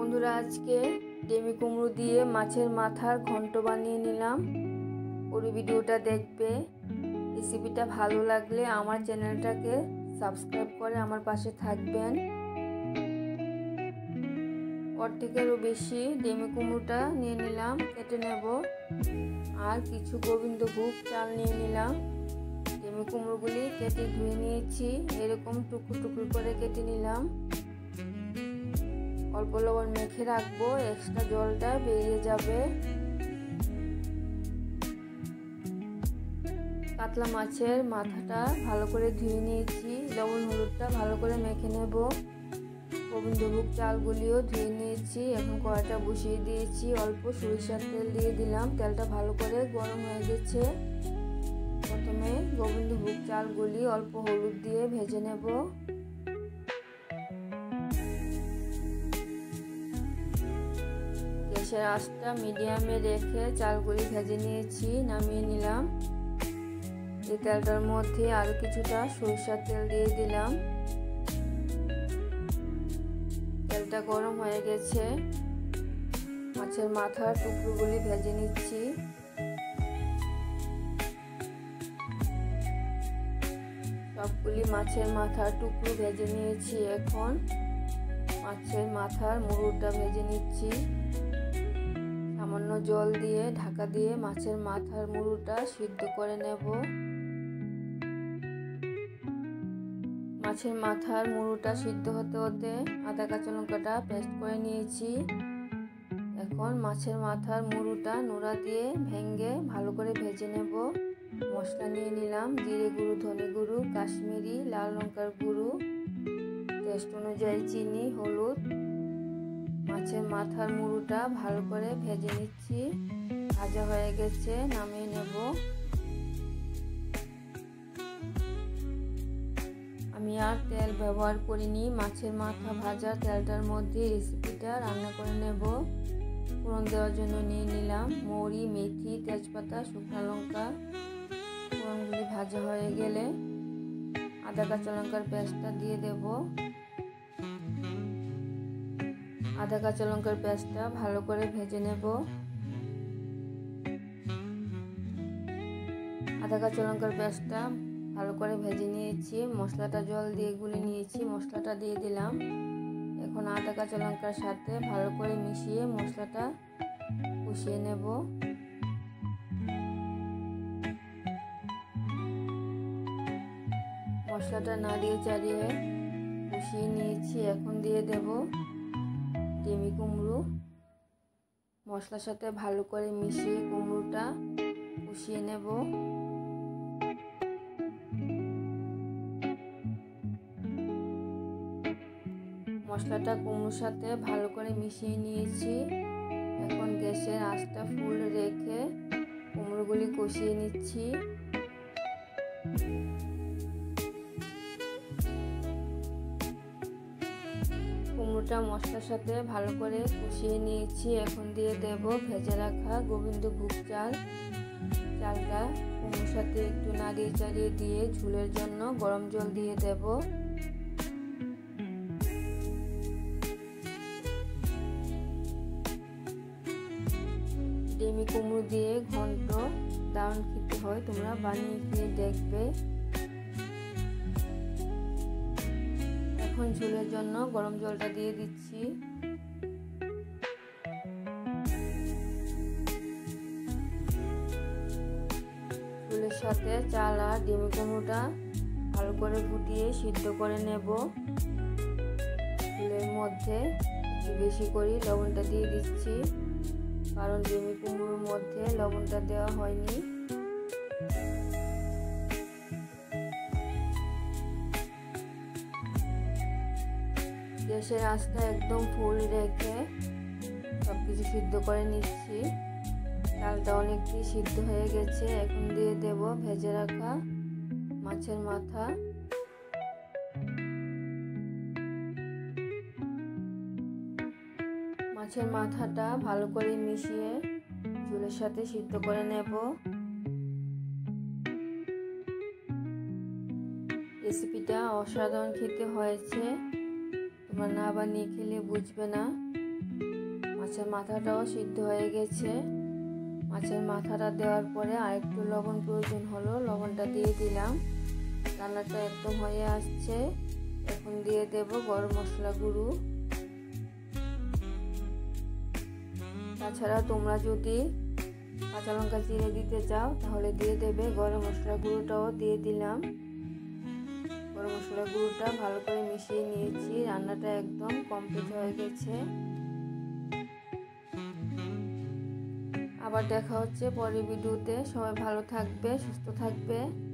বন্ধুরা, আজকে ডেমি কুমড়ো দিয়ে মাছের মাথার ঘন্ট বানিয়ে নিলাম। পুরো ভিডিওটা দেখবে। রেসিপিটা ভালো লাগলে আমার চ্যানেলটাকে সাবস্ক্রাইব করে আমার পাশে থাকবেন। অর্ধেকেরও বেশি ডেমি কুমড়োটা নিয়ে নিলাম, কেটে নেব। আর কিছু গোবিন্দভোগ চাল নিয়ে নিলাম। ডেমি কুমড়োগুলি কেটে ধুয়ে নিয়েছি, এরকম টুকরো টুকরো করে কেটে নিলাম। অল্প লবণ মেখে রাখবো, এক্সট্রা জলটা বেরিয়ে যাবে। কাতলা মাছের মাথাটা ভালো করে ধুয়ে নিয়েছি, লবণ হলুদটা ভালো করে মেখে নেব। গোবিন্দভোগ চালগুলিও ধুয়ে নিয়েছি। এখন কড়াইটা বসিয়ে দিয়েছি, অল্প সরিষার তেল দিয়ে দিলাম। তেলটা ভালো করে গরম হয়ে গেছে। প্রথমে গোবিন্দভোগ চালগুলি অল্প হলুদ দিয়ে ভেজে নেব। গ্যাসের আঁচটা মিডিয়ামে রেখে চালগুলি ভেজে নিয়েছি, নামিয়ে নিলাম। এই তেলটার মধ্যে আরো কিছুটা সরিষার তেল দিয়ে দিলাম। তেলটা গরম হয়ে গেছে। মাছের মাথার টুকরোগুলি ভেজে নিচ্ছি। সবগুলি মাছের মাথার টুকরো ভেজে নিয়েছি। এখন মাছের মাথার মুড়োটা ভেজে নিচ্ছি। সামান্য জল দিয়ে ঢাকা দিয়ে মাছের মাথার মুড়োটা সিদ্ধ করে নেব। মাছের মাথার মুড়োটা সিদ্ধ হতে হতে আদা কাঁচা লঙ্কাটা পেস্ট করে নিয়েছি। এখন মাছের মাথার মুড়োটা নোড়া দিয়ে ভেঙে ভালো করে ভেজে নেব। মশলা নিয়ে নিলাম, জিরে গুঁড়ো, ধনে গুঁড়ো, কাশ্মীরি লাল লঙ্কার গুঁড়ো, টেস্ট অনুযায়ী চিনি, হলুদ। মাছের মাথার মুড়োটা ভালো করে ভেজে নিচ্ছি। ভাজা হয়ে গেছে, নামিয়ে নেব। আমি আর তেল ব্যবহার করিনি। মাছের মাথা ভাজা তেলটার মধ্যে রেসিপিটা রান্না করে নেব। ফোড়ন দেওয়ার জন্য নিয়ে নিলাম মৌরি, মেথি, তেজপাতা, শুকনো লঙ্কা। ফোড়নগুলি ভাজা হয়ে গেলে আদা কাঁচা লঙ্কার পেস্টটা দিয়ে দেব। আদা কাঁচা লঙ্কার পেস্টটা ভালো করে ভেজে নেব। আদা কাঁচা লঙ্কার পেস্টটা ভালো করে ভেজে নিয়েছি। মশলাটা জল দিয়ে গুলে নিয়েছি, মশলাটা দিয়ে দিলাম। এখন আদা কাঁচা লঙ্কার সাথে ভালো করে মিশিয়ে মশলাটা কষিয়ে নেব। মশলাটা নাড়িয়ে চাড়িয়ে কষিয়ে নিয়েছি। এখন দিয়ে দেব ডেমি কুমড়ো। মশলার সাথে ভালো করে মিশিয়ে কুমড়োটা কষিয়ে নেব। মশলাটা কুমড়োর সাথে ভালো করে মিশিয়ে নিয়েছি। এখন গ্যাসের আঁচটা ফুল রেখে কুমড়োগুলি কষিয়ে নিচ্ছি। কুমড়োটা মশলার সাথে ভালো করে কষিয়ে নিয়েছি। এখন দিয়ে দেব ভেজে রাখা গোবিন্দভোগ চাল। চালটা কুমড়োর সাথে একটু নাড়িয়ে চাড়িয়ে দিয়ে ঝোলের জন্য গরম জল দিয়ে দেব। ডেমি কুমড়ো দিয়ে ঘন্ট দারুণ খেতে হয়, তোমরা বানিয়ে খেয়ে দেখবে। এখন ঝোলের জন্য গরম জলটা দিয়ে দিচ্ছি। ঝোলের সাথে চাল আর ডেমি কুমড়োটা ভালো করে ফুটিয়ে সিদ্ধ করে নেব। ঝোলের মধ্যে একটু বেশি করে লবণটা দিয়ে দিচ্ছি, কারণ ডেমি কুমড়োর মধ্যে লবণটা দেওয়া হয়নি। গ্যাসের আঁচটা একদম ফুল রেখে সবকিছু সিদ্ধ করে নিচ্ছি। চালটা অনেকটাই সিদ্ধ হয়ে গেছে। এখন দিয়ে দেব ভেজে রাখা মাছের মাথা। মাছের মাথাটা ভালো করে মিশিয়ে ঝোলের সাথে সিদ্ধ করে নেব। রেসিপিটা অসাধারণ খেতে হয়েছে, তোমরা না বানিয়ে খেলে বুঝবে না। মাছের মাথাটাও সিদ্ধ হয়ে গেছে। মাছের মাথাটা দেওয়ার পরে আরেকটু লবণ প্রয়োজন হলো, লবণটা দিয়ে দিলাম। রান্নাটা একদম হয়ে আসছে। এখন দিয়ে দেব গরম মশলা গুঁড়ো। তাছাড়া তোমরা যদি কাঁচা লঙ্কা চিড়ে দিতে চাও তাহলে দিয়ে দেবে। গরম মশলা গুঁড়োটাও দিয়ে দিলাম। গরম মশলা গুঁড়োটা ভালো করে মিশিয়ে নিয়েছি। রান্নাটা একদম কমপ্লিট হয়ে গেছে। আবার দেখা হচ্ছে পরের ভিডিওতে। সবাই ভালো থাকবে, সুস্থ থাকবে।